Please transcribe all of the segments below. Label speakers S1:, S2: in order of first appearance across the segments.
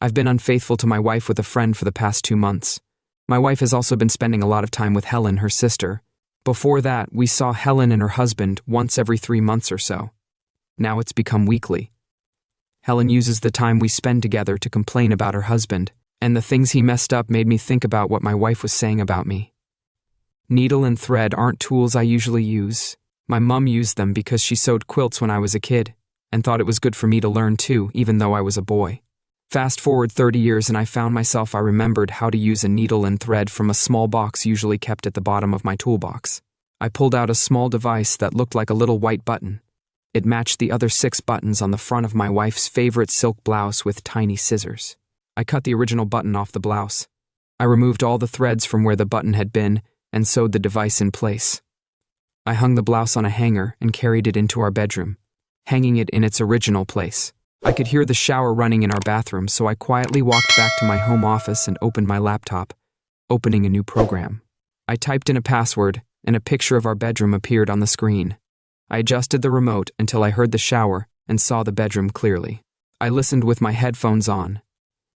S1: I've been unfaithful to my wife with a friend for the past 2 months. My wife has also been spending a lot of time with Helen, her sister. Before that, we saw Helen and her husband once every 3 months or so. Now it's become weekly. Helen uses the time we spend together to complain about her husband, and the things he messed up made me think about what my wife was saying about me. Needle and thread aren't tools I usually use. My mom used them because she sewed quilts when I was a kid, and thought it was good for me to learn too, even though I was a boy. Fast forward 30 years and I found myself I remembered how to use a needle and thread from a small box usually kept at the bottom of my toolbox. I pulled out a small device that looked like a little white button. It matched the other 6 buttons on the front of my wife's favorite silk blouse with tiny scissors. I cut the original button off the blouse. I removed all the threads from where the button had been and sewed the device in place. I hung the blouse on a hanger and carried it into our bedroom, hanging it in its original place. I could hear the shower running in our bathroom, so I quietly walked back to my home office and opened my laptop, opening a new program. I typed in a password, and a picture of our bedroom appeared on the screen. I adjusted the remote until I heard the shower and saw the bedroom clearly. I listened with my headphones on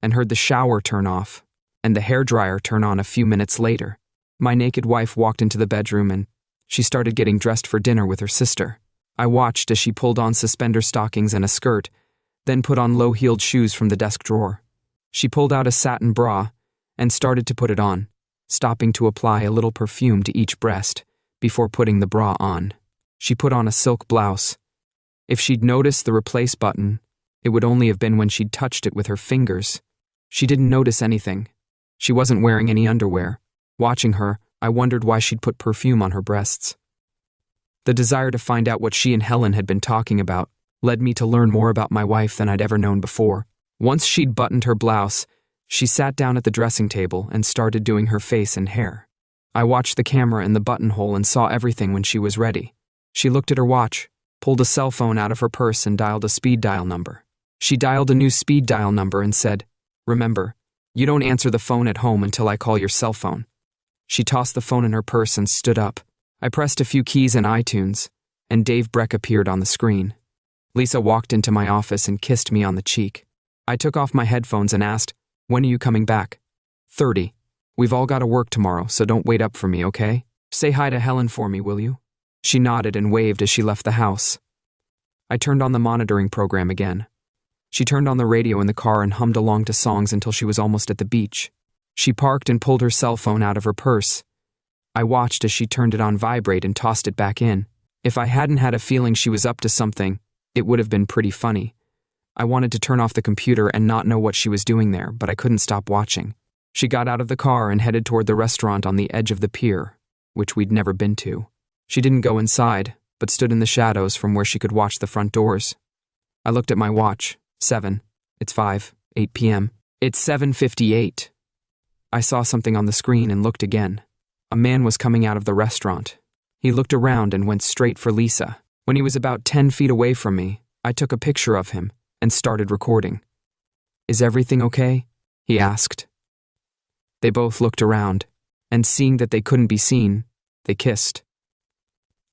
S1: and heard the shower turn off and the hairdryer turn on a few minutes later. My naked wife walked into the bedroom and she started getting dressed for dinner with her sister. I watched as she pulled on suspender stockings and a skirt, then put on low-heeled shoes from the desk drawer. She pulled out a satin bra and started to put it on, stopping to apply a little perfume to each breast before putting the bra on. She put on a silk blouse. If she'd noticed the replace button, it would only have been when she'd touched it with her fingers. She didn't notice anything. She wasn't wearing any underwear. Watching her, I wondered why she'd put perfume on her breasts. The desire to find out what she and Helen had been talking about led me to learn more about my wife than I'd ever known before. Once she'd buttoned her blouse, she sat down at the dressing table and started doing her face and hair. I watched the camera in the buttonhole and saw everything when she was ready. She looked at her watch, pulled a cell phone out of her purse and dialed a speed dial number. She dialed a new speed dial number and said, "Remember, you don't answer the phone at home until I call your cell phone." She tossed the phone in her purse and stood up. I pressed a few keys in iTunes, and Dave Breck appeared on the screen. Lisa walked into my office and kissed me on the cheek. I took off my headphones and asked, "When are you coming back?" 30. "We've all got to work tomorrow, so don't wait up for me, okay? Say hi to Helen for me, will you?" She nodded and waved as she left the house. I turned on the monitoring program again. She turned on the radio in the car and hummed along to songs until she was almost at the beach. She parked and pulled her cell phone out of her purse. I watched as she turned it on vibrate and tossed it back in. If I hadn't had a feeling she was up to something, it would have been pretty funny. I wanted to turn off the computer and not know what she was doing there, but I couldn't stop watching. She got out of the car and headed toward the restaurant on the edge of the pier, which we'd never been to. She didn't go inside, but stood in the shadows from where she could watch the front doors. I looked at my watch. 7. It's 5. 8 p.m. It's 7:58. I saw something on the screen and looked again. A man was coming out of the restaurant. He looked around and went straight for Lisa. When he was about 10 feet away from me, I took a picture of him and started recording. "Is everything okay?" he asked. They both looked around, and seeing that they couldn't be seen, they kissed.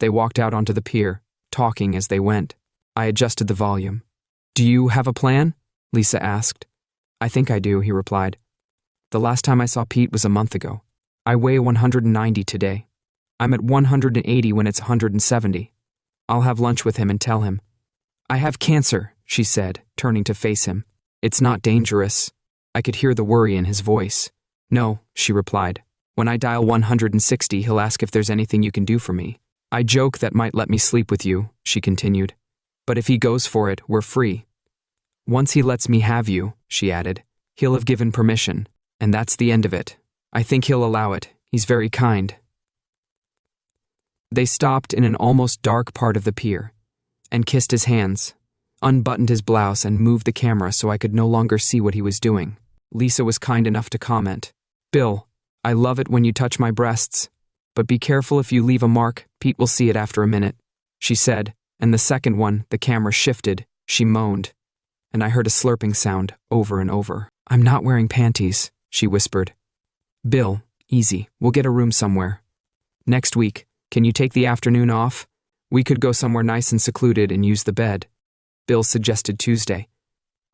S1: They walked out onto the pier, talking as they went. I adjusted the volume. "Do you have a plan?" Lisa asked. "I think I do," he replied. "The last time I saw Pete was a month ago. I weigh 190 today. I'm at 180 when it's 170. I'll have lunch with him and tell him." "I have cancer," she said, turning to face him. "It's not dangerous." I could hear the worry in his voice. "No," she replied. "When I dial 160, he'll ask if there's anything you can do for me. I joke that might let me sleep with you," she continued. "But if he goes for it, we're free. Once he lets me have you," she added, "he'll have given permission, and that's the end of it. I think he'll allow it. He's very kind." They stopped in an almost dark part of the pier and kissed his hands, unbuttoned his blouse and moved the camera so I could no longer see what he was doing. Lisa was kind enough to comment, "Bill, I love it when you touch my breasts, but be careful if you leave a mark, Pete will see it after a minute," she said, and the second one, the camera shifted, she moaned, and I heard a slurping sound over and over. "I'm not wearing panties," she whispered. "Bill, easy, we'll get a room somewhere. Next week, can you take the afternoon off? We could go somewhere nice and secluded and use the bed." Bill suggested Tuesday.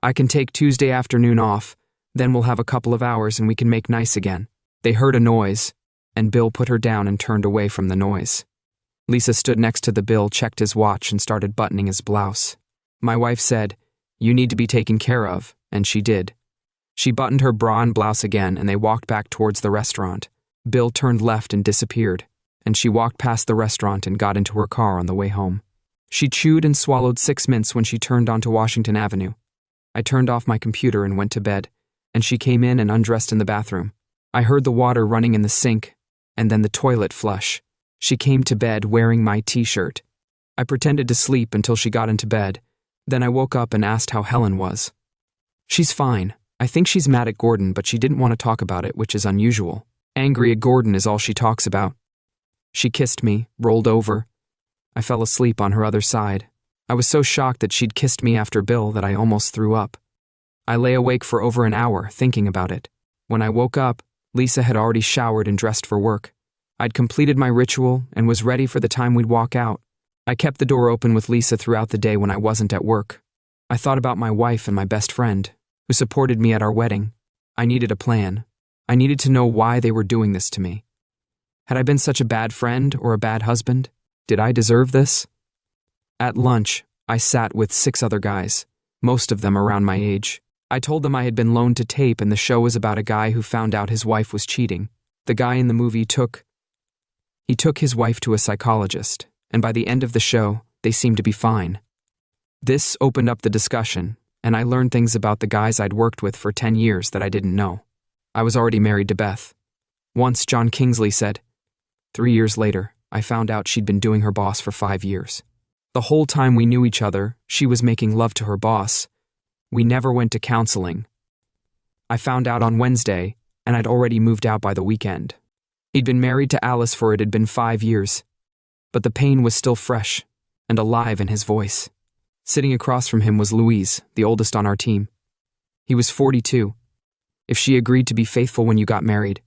S1: "I can take Tuesday afternoon off, Then we'll have a couple of hours and we can make nice again. They heard a noise, and Bill put her down and turned away from the noise. Lisa stood next to the Bill, checked his watch, and started buttoning his blouse. My wife said, "You need to be taken care of," and she did. She buttoned her bra and blouse again, and they walked back towards the restaurant. Bill turned left and disappeared, and she walked past the restaurant and got into her car on the way home. She chewed and swallowed 6 mints when she turned onto Washington Avenue. I turned off my computer and went to bed, and she came in and undressed in the bathroom. I heard the water running in the sink, and then the toilet flush. She came to bed wearing my t-shirt. I pretended to sleep until she got into bed. Then I woke up and asked how Helen was. "She's fine. I think she's mad at Gordon, but she didn't want to talk about it, which is unusual. Angry at Gordon is all she talks about." She kissed me, rolled over. I fell asleep on her other side. I was so shocked that she'd kissed me after Bill that I almost threw up. I lay awake for over an hour thinking about it. When I woke up, Lisa had already showered and dressed for work. I'd completed my ritual and was ready for the time we'd walk out. I kept the door open with Lisa throughout the day when I wasn't at work. I thought about my wife and my best friend, who supported me at our wedding. I needed a plan. I needed to know why they were doing this to me. Had I been such a bad friend or a bad husband? Did I deserve this? At lunch, I sat with 6 other guys, most of them around my age. I told them I had been loaned to tape and the show was about a guy who found out his wife was cheating. The guy in the movie took his wife to a psychologist, and by the end of the show, they seemed to be fine. This opened up the discussion, and I learned things about the guys I'd worked with for 10 years that I didn't know. I was already married to Beth. Once John Kingsley said, 3 years later, I found out she'd been doing her boss for 5 years. The whole time we knew each other, she was making love to her boss. We never went to counseling. I found out on Wednesday, and I'd already moved out by the weekend. He'd been married to Alice for it had been 5 years, but the pain was still fresh and alive in his voice. Sitting across from him was Louise, the oldest on our team. He was 42. If she agreed to be faithful when you got married,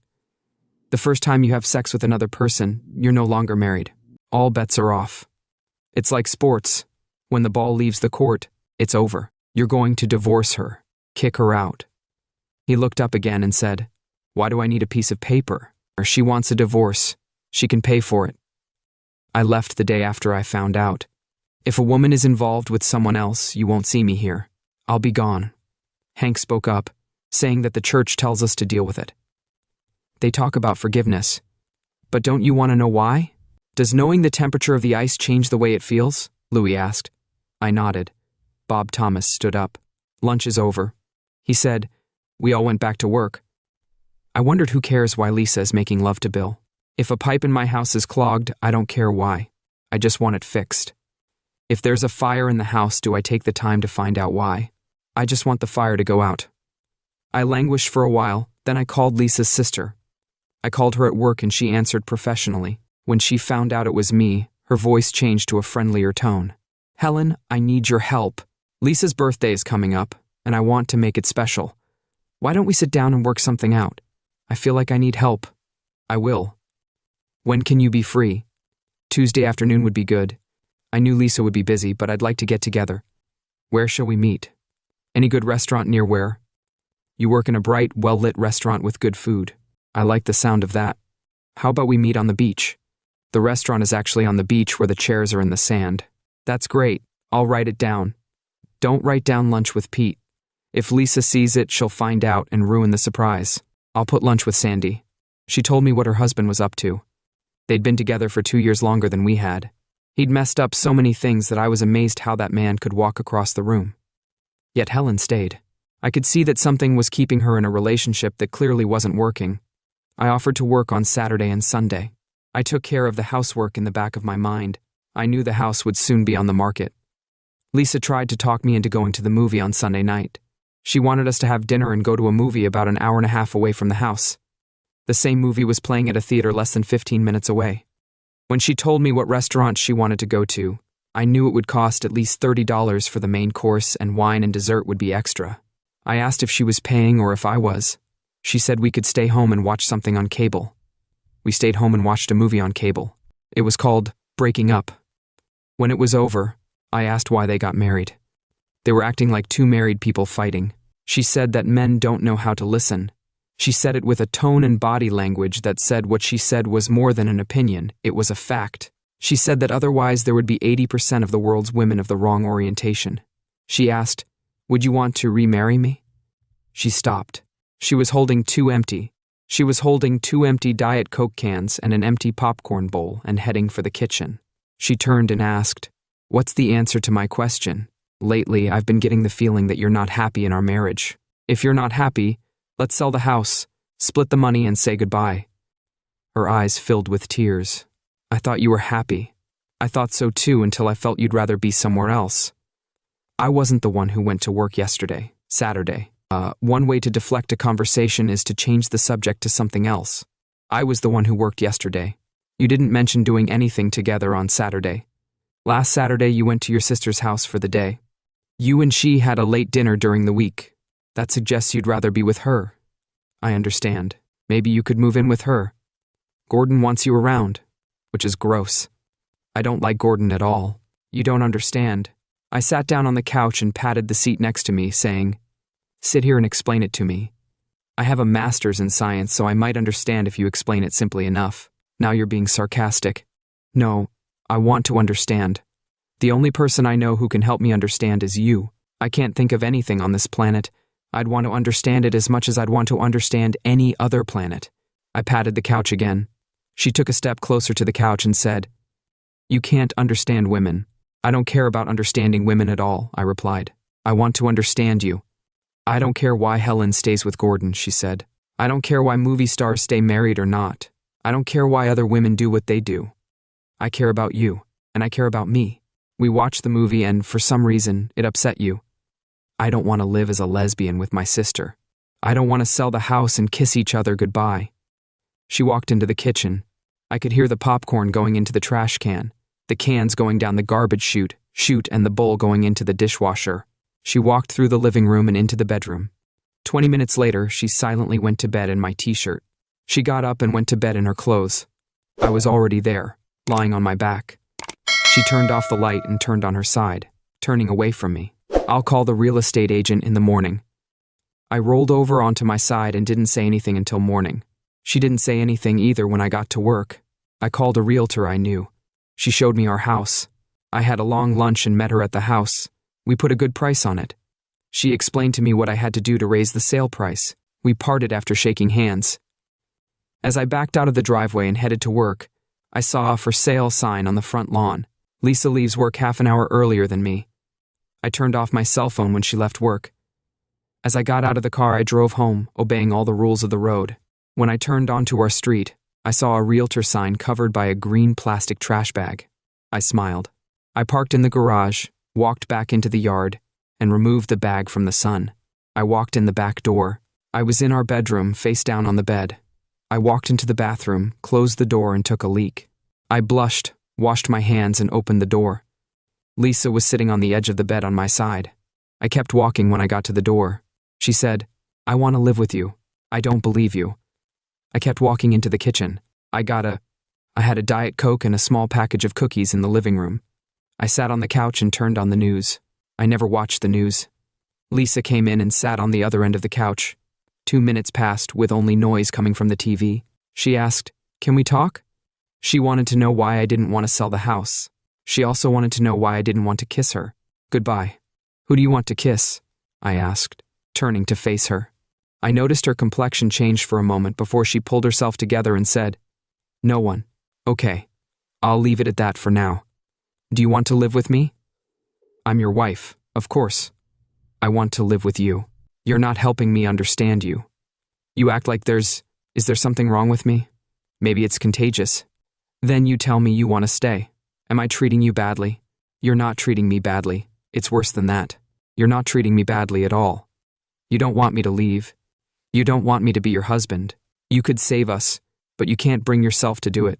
S1: the first time you have sex with another person, you're no longer married. All bets are off. It's like sports. When the ball leaves the court, it's over. You're going to divorce her, kick her out. He looked up again and said, "Why do I need a piece of paper? Or she wants a divorce. She can pay for it." I left the day after I found out. If a woman is involved with someone else, you won't see me here. I'll be gone. Hank spoke up, saying that the church tells us to deal with it. They talk about forgiveness. But don't you want to know why? Does knowing the temperature of the ice change the way it feels? Louis asked. I nodded. Bob Thomas stood up. Lunch is over. He said, we all went back to work. I wondered who cares why Lisa is making love to Bill. If a pipe in my house is clogged, I don't care why. I just want it fixed. If there's a fire in the house, do I take the time to find out why? I just want the fire to go out. I languished for a while, then I called Lisa's sister. I called her at work and she answered professionally. When she found out it was me, her voice changed to a friendlier tone. Helen, I need your help. Lisa's birthday is coming up, and I want to make it special. Why don't we sit down and work something out? I feel like I need help. I will. When can you be free? Tuesday afternoon would be good. I knew Lisa would be busy, but I'd like to get together. Where shall we meet? Any good restaurant near where? You work in a bright, well-lit restaurant with good food. I like the sound of that. How about we meet on the beach? The restaurant is actually on the beach where the chairs are in the sand. That's great. I'll write it down. Don't write down lunch with Pete. If Lisa sees it, she'll find out and ruin the surprise. I'll put lunch with Sandy. She told me what her husband was up to. They'd been together for 2 years longer than we had. He'd messed up so many things that I was amazed how that man could walk across the room. Yet Helen stayed. I could see that something was keeping her in a relationship that clearly wasn't working. I offered to work on Saturday and Sunday. I took care of the housework in the back of my mind. I knew the house would soon be on the market. Lisa tried to talk me into going to the movie on Sunday night. She wanted us to have dinner and go to a movie about an hour and a half away from the house. The same movie was playing at a theater less than 15 minutes away. When she told me what restaurant she wanted to go to, I knew it would cost at least $30 for the main course and wine and dessert would be extra. I asked if she was paying or if I was. She said we could stay home and watch something on cable. We stayed home and watched a movie on cable. It was called Breaking Up. When it was over, I asked why they got married. They were acting like two married people fighting. She said that men don't know how to listen. She said it with a tone and body language that said what she said was more than an opinion, it was a fact. She said that otherwise there would be 80% of the world's women of the wrong orientation. She asked, "Would you want to remarry me?" She stopped. She was holding two empty Diet Coke cans and an empty popcorn bowl and heading for the kitchen. She turned and asked, "What's the answer to my question? Lately, I've been getting the feeling that you're not happy in our marriage. If you're not happy, let's sell the house, split the money, and say goodbye." Her eyes filled with tears. "I thought you were happy. I thought so too until I felt you'd rather be somewhere else. I wasn't the one who went to work yesterday, Saturday. One way to deflect a conversation is to change the subject to something else. I was the one who worked yesterday. You didn't mention doing anything together on Saturday. Last Saturday you went to your sister's house for the day. You and she had a late dinner during the week. That suggests you'd rather be with her. I understand. Maybe you could move in with her. Gordon wants you around, which is gross. I don't like Gordon at all. You don't understand." I sat down on the couch and patted the seat next to me, saying, "Sit here and explain it to me. I have a master's in science, so I might understand if you explain it simply enough. Now you're being sarcastic." "No, I want to understand. The only person I know who can help me understand is you. I can't think of anything on this planet. I'd want to understand it as much as I'd want to understand any other planet." I patted the couch again. She took a step closer to the couch and said, "You can't understand women." "I don't care about understanding women at all," I replied. "I want to understand you. I don't care why Helen stays with Gordon," she said. "I don't care why movie stars stay married or not. I don't care why other women do what they do. I care about you, and I care about me. We watched the movie and, for some reason, it upset you. I don't want to live as a lesbian with my sister. I don't want to sell the house and kiss each other goodbye." She walked into the kitchen. I could hear the popcorn going into the trash can, the cans going down the garbage chute, and the bowl going into the dishwasher. She walked through the living room and into the bedroom. 20 minutes later, she silently went to bed in my t-shirt. She got up and went to bed in her clothes. I was already there, lying on my back. She turned off the light and turned on her side, turning away from me. "I'll call the real estate agent in the morning." I rolled over onto my side and didn't say anything until morning. She didn't say anything either when I got to work. I called a realtor I knew. She showed me our house. I had a long lunch and met her at the house. We put a good price on it. She explained to me what I had to do to raise the sale price. We parted after shaking hands. As I backed out of the driveway and headed to work, I saw a for sale sign on the front lawn. "Lisa leaves work half an hour earlier than me." I turned off my cell phone when she left work. As I got out of the car, I drove home, obeying all the rules of the road. When I turned onto our street, I saw a realtor sign covered by a green plastic trash bag. I smiled. I parked in the garage, walked back into the yard, and removed the bag from the sun. I walked in the back door. I was in our bedroom, face down on the bed. I walked into the bathroom, closed the door, and took a leak. I blushed, washed my hands, and opened the door. Lisa was sitting on the edge of the bed on my side. I kept walking when I got to the door. She said, "I want to live with you. I don't believe you." I kept walking into the kitchen. I had a Diet Coke and a small package of cookies in the living room. I sat on the couch and turned on the news. I never watched the news. Lisa came in and sat on the other end of the couch. 2 minutes passed with only noise coming from the TV. She asked, "Can we talk?" She wanted to know why I didn't want to sell the house. She also wanted to know why I didn't want to kiss her. "Goodbye. Who do you want to kiss?" I asked, turning to face her. I noticed her complexion changed for a moment before she pulled herself together and said, "No one. Okay. I'll leave it at that for now. Do you want to live with me?" "I'm your wife, of course. I want to live with you. You're not helping me understand you. You act like is there something wrong with me? Maybe it's contagious. Then you tell me you want to stay. Am I treating you badly?" "You're not treating me badly. It's worse than that. You're not treating me badly at all. You don't want me to leave. You don't want me to be your husband. You could save us, but you can't bring yourself to do it."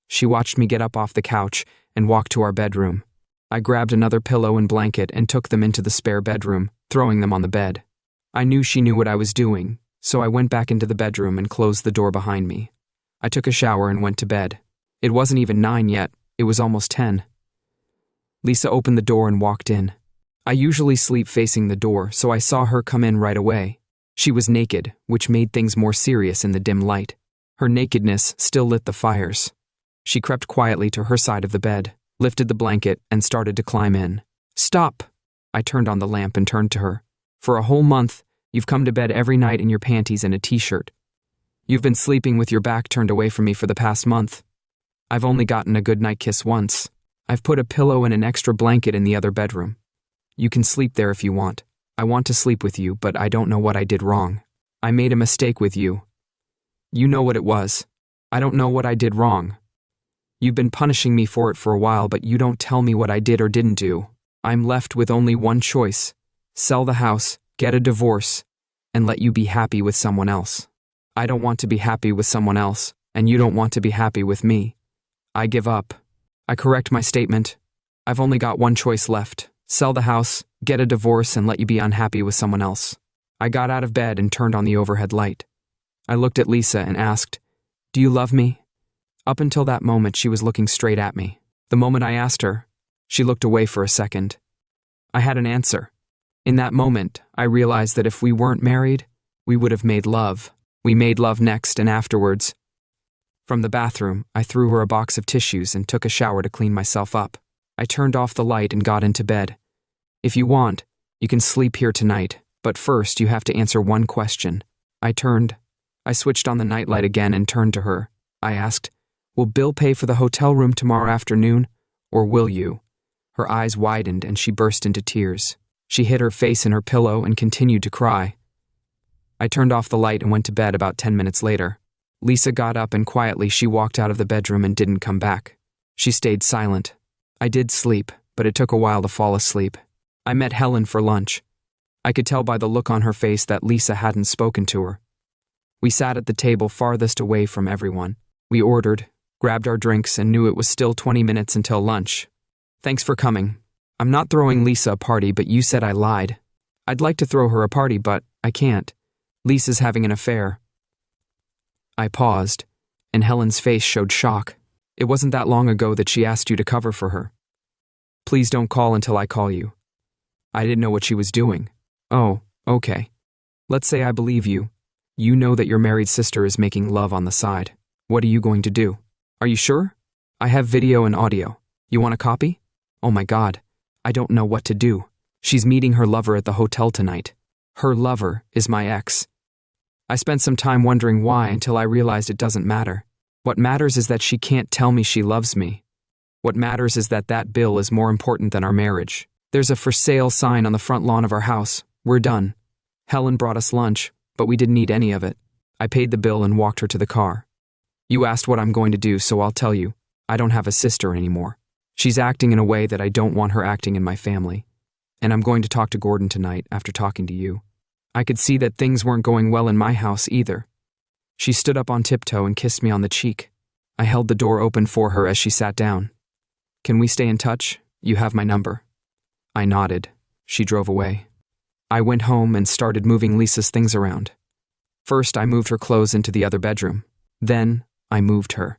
S1: She watched me get up off the couch and walk to our bedroom. I grabbed another pillow and blanket and took them into the spare bedroom, throwing them on the bed. I knew she knew what I was doing, so I went back into the bedroom and closed the door behind me. I took a shower and went to bed. It wasn't even 9 yet, it was almost 10. Lisa opened the door and walked in. I usually sleep facing the door, so I saw her come in right away. She was naked, which made things more serious in the dim light. Her nakedness still lit the fires. She crept quietly to her side of the bed, lifted the blanket, and started to climb in. "Stop!" I turned on the lamp and turned to her. "For a whole month, you've come to bed every night in your panties and a t-shirt. You've been sleeping with your back turned away from me for the past month. I've only gotten a good night kiss once. I've put a pillow and an extra blanket in the other bedroom. You can sleep there if you want. I want to sleep with you, but I don't know what I did wrong. I made a mistake with you. You know what it was. I don't know what I did wrong. You've been punishing me for it for a while, but you don't tell me what I did or didn't do. I'm left with only one choice. Sell the house, get a divorce, and let you be happy with someone else. I don't want to be happy with someone else, and you don't want to be happy with me. I give up. I correct my statement. I've only got one choice left. Sell the house, get a divorce, and let you be unhappy with someone else." I got out of bed and turned on the overhead light. I looked at Lisa and asked, "Do you love me?" Up until that moment, she was looking straight at me. The moment I asked her, she looked away for a second. I had an answer. In that moment, I realized that if we weren't married, we would have made love. We made love next and afterwards. From the bathroom, I threw her a box of tissues and took a shower to clean myself up. I turned off the light and got into bed. "If you want, you can sleep here tonight, but first you have to answer one question." I switched on the nightlight again and turned to her. I asked, "Will Bill pay for the hotel room tomorrow afternoon, or will you?" Her eyes widened and she burst into tears. She hid her face in her pillow and continued to cry. I turned off the light and went to bed about 10 minutes later. Lisa got up and quietly she walked out of the bedroom and didn't come back. She stayed silent. I did sleep, but it took a while to fall asleep. I met Helen for lunch. I could tell by the look on her face that Lisa hadn't spoken to her. We sat at the table farthest away from everyone. We ordered, grabbed our drinks, and knew it was still 20 minutes until lunch. "Thanks for coming. I'm not throwing Lisa a party, but you said I lied. I'd like to throw her a party, but I can't. Lisa's having an affair." I paused, and Helen's face showed shock. "It wasn't that long ago that she asked you to cover for her. Please don't call until I call you." I didn't know what she was doing. "Oh, okay. Let's say I believe you. You know that your married sister is making love on the side. What are you going to do? Are you sure? I have video and audio. You want a copy? Oh my God. I don't know what to do. She's meeting her lover at the hotel tonight. Her lover is my ex." I spent some time wondering why until I realized it doesn't matter. What matters is that she can't tell me she loves me. What matters is that bill is more important than our marriage. There's a for sale sign on the front lawn of our house. We're done. Helen brought us lunch, but we didn't eat any of it. I paid the bill and walked her to the car. "You asked what I'm going to do, so I'll tell you. I don't have a sister anymore. She's acting in a way that I don't want her acting in my family. And I'm going to talk to Gordon tonight after talking to you." I could see that things weren't going well in my house either. She stood up on tiptoe and kissed me on the cheek. I held the door open for her as she sat down. "Can we stay in touch? You have my number." I nodded. She drove away. I went home and started moving Lisa's things around. First, I moved her clothes into the other bedroom. Then, I moved her.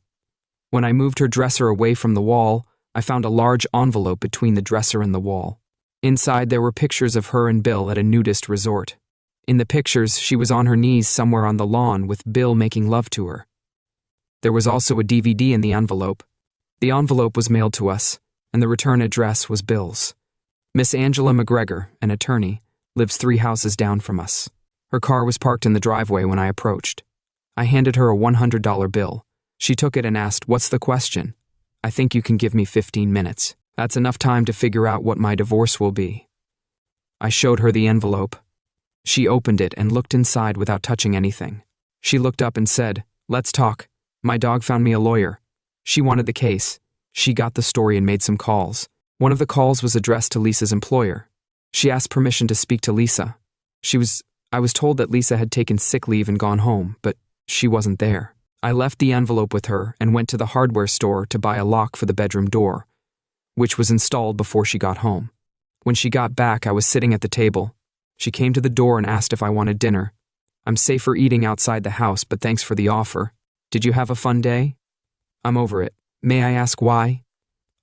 S1: When I moved her dresser away from the wall, I found a large envelope between the dresser and the wall. Inside, there were pictures of her and Bill at a nudist resort. In the pictures, she was on her knees somewhere on the lawn with Bill making love to her. There was also a DVD in the envelope. The envelope was mailed to us, and the return address was Bill's. Miss Angela McGregor, an attorney, lives 3 houses down from us. Her car was parked in the driveway when I approached. I handed her a $100 bill. She took it and asked, "What's the question?" "I think you can give me 15 minutes. That's enough time to figure out what my divorce will be." I showed her the envelope. She opened it and looked inside without touching anything. She looked up and said, "Let's talk. My dog found me a lawyer. She wanted the case. She got the story and made some calls. One of the calls was addressed to Lisa's employer. She asked permission to speak to Lisa. I was told that Lisa had taken sick leave and gone home, but she wasn't there. I left the envelope with her and went to the hardware store to buy a lock for the bedroom door, which was installed before she got home. When she got back, I was sitting at the table. She came to the door and asked if I wanted dinner. "I'm safer eating outside the house, but thanks for the offer. Did you have a fun day?" "I'm over it. May I ask why?"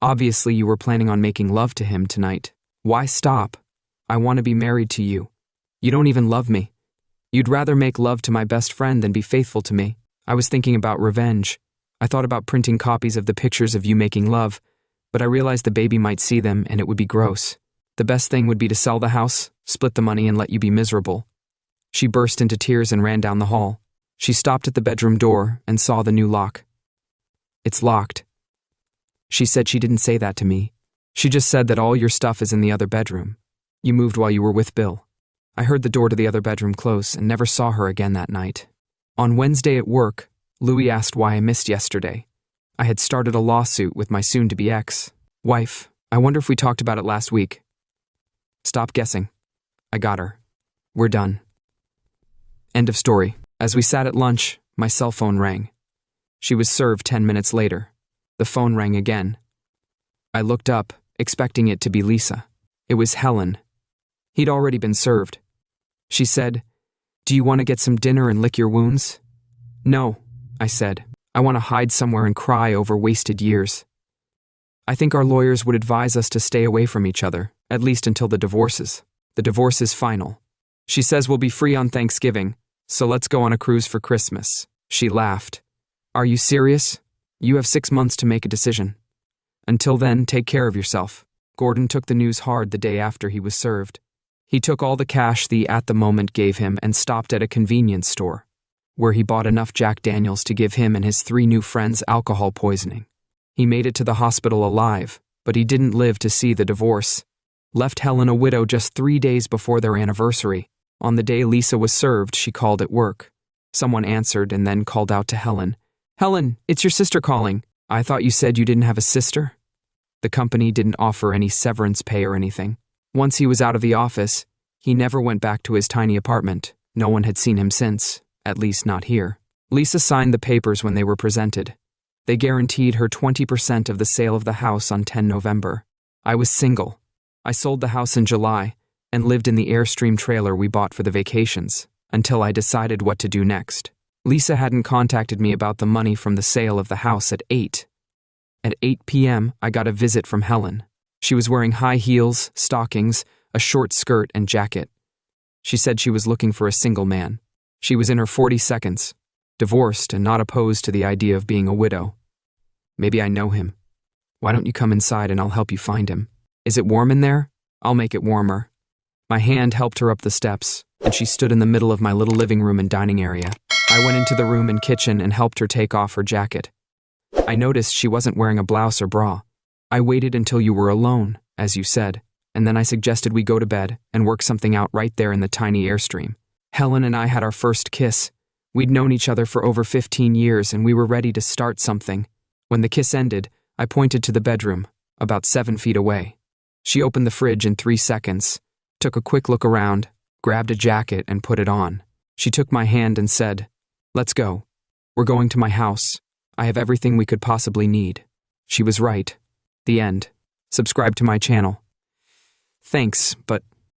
S1: "Obviously you were planning on making love to him tonight. Why stop?" I want to be married to you. You don't even love me. You'd rather make love to my best friend than be faithful to me. I was thinking about revenge. I thought about printing copies of the pictures of you making love, but I realized the baby might see them and it would be gross. The best thing would be to sell the house, split the money, and let you be miserable." She burst into tears and ran down the hall. She stopped at the bedroom door and saw the new lock. "It's locked." She said she didn't say that to me. She just said that all your stuff is in the other bedroom. You moved while you were with Bill. I heard the door to the other bedroom close and never saw her again that night. On Wednesday at work, Louis asked why I missed yesterday. I had started a lawsuit with my soon-to-be ex-wife. I wonder if we talked about it last week. Stop guessing. I got her. We're done. End of story. As we sat at lunch, my cell phone rang. She was served 10 minutes later. The phone rang again. I looked up, expecting it to be Lisa. It was Helen. He'd already been served. She said, "Do you want to get some dinner and lick your wounds?" "No," I said. "I want to hide somewhere and cry over wasted years." "I think our lawyers would advise us to stay away from each other, at least until the divorce is. The divorce is final. She says we'll be free on Thanksgiving, so let's go on a cruise for Christmas." She laughed. "Are you serious? You have 6 months to make a decision. Until then, take care of yourself." Gordon took the news hard the day after he was served. He took all the cash the at the moment gave him and stopped at a convenience store, where he bought enough Jack Daniels to give him and his 3 new friends alcohol poisoning. He made it to the hospital alive, but he didn't live to see the divorce. Left Helen a widow just 3 days before their anniversary. On the day Lisa was served, she called at work. Someone answered and then called out to Helen. "Helen, it's your sister calling. I thought you said you didn't have a sister?" The company didn't offer any severance pay or anything. Once he was out of the office, he never went back to his tiny apartment. No one had seen him since, at least not here. Lisa signed the papers when they were presented. They guaranteed her 20% of the sale of the house on 10 November. I was single. I sold the house in July and lived in the Airstream trailer we bought for the vacations until I decided what to do next. Lisa hadn't contacted me about the money from the sale of the house at 8. At 8 p.m., I got a visit from Helen. She was wearing high heels, stockings, a short skirt, and jacket. She said she was looking for a single man. She was in her 42nd, divorced and not opposed to the idea of being a widow. "Maybe I know him. Why don't you come inside and I'll help you find him? Is it warm in there? I'll make it warmer." My hand helped her up the steps, and she stood in the middle of my little living room and dining area. I went into the room and kitchen and helped her take off her jacket. I noticed she wasn't wearing a blouse or bra. "I waited until you were alone, as you said, and then I suggested we go to bed and work something out right there in the tiny Airstream. Helen and I had our first kiss. We'd known each other for over 15 years and we were ready to start something. When the kiss ended, I pointed to the bedroom, about 7 feet away. She opened the fridge in 3 seconds, took a quick look around, grabbed a jacket and put it on. She took my hand and said, "Let's go. We're going to my house. I have everything we could possibly need." She was right. The end. Subscribe to my channel. Thanks, but